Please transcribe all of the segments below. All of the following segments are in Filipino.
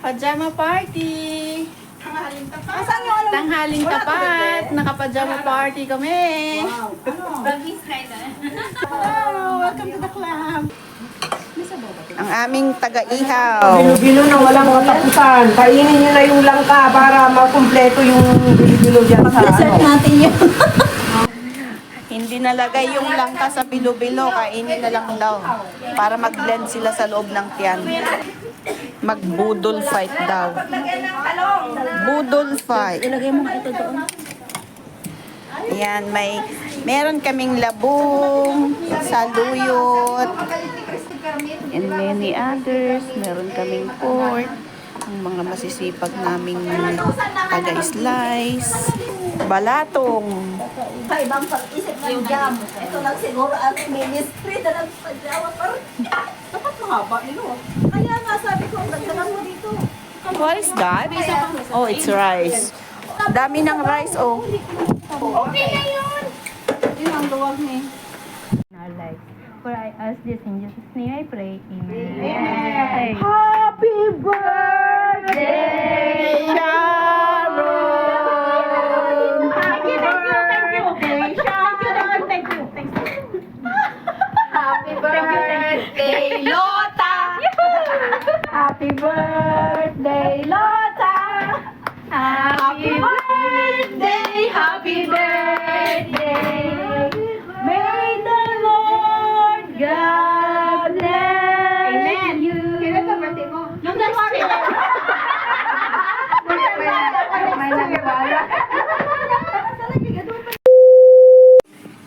Pajama party! Asan yung Tanghaling tapat! Naka-pajama party kami! Hello, welcome to the club. Ang aming taga-ihaw. Bilo-bilo na walang katapusan. Kainin nyo na yung langka para makumpleto yung bilo-bilo dyan sa Dessert natin yun. Hindi nalagay yung langka sa bilo-bilo. Kainin na lang daw. Para mag-blend sila sa loob ng tiyan. Mag-budol fight daw. Budol fight. Ilagay mo nga ito doon. Ayan, meron kaming labong, saluyot, and many others. Meron kaming pork, ang mga masisipag naming taga-slice, balatong. Sa ibang pag-isip ng jam. Ito lang siguro ang ministry na nagpadyawa para. Dapat mahaba nilo. Kaya nga sabi ko, nagdagan mo dito. What is that? Oh, it's rice. Dami ng rice, oh. Okay na yun. Yun ang luwag ni. Our lives. For I ask this in Jesus' name I pray. Amen. Happy birthday, Sharon! Thank you. Thank you. Happy birthday, Lota! Happy birthday, Lota! Happy birthday, happy birthday. May the Lord God bless you. Kailan ka birthday mo? Nung January.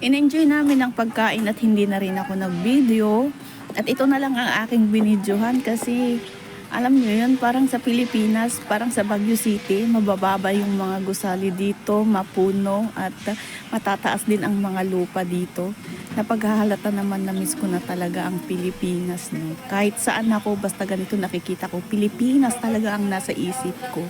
In-enjoy namin ang pagkain at hindi na rin ako nag-video. At ito na lang ang aking binidyohan kasi alam nyo yun, parang sa Pilipinas, parang sa Baguio City, mabababa yung mga gusali dito, mapuno at matataas din ang mga lupa dito. Napaghahalata naman na miss ko na talaga ang Pilipinas. No? Kahit saan ako, basta ganito nakikita ko, Pilipinas talaga ang nasa isip ko.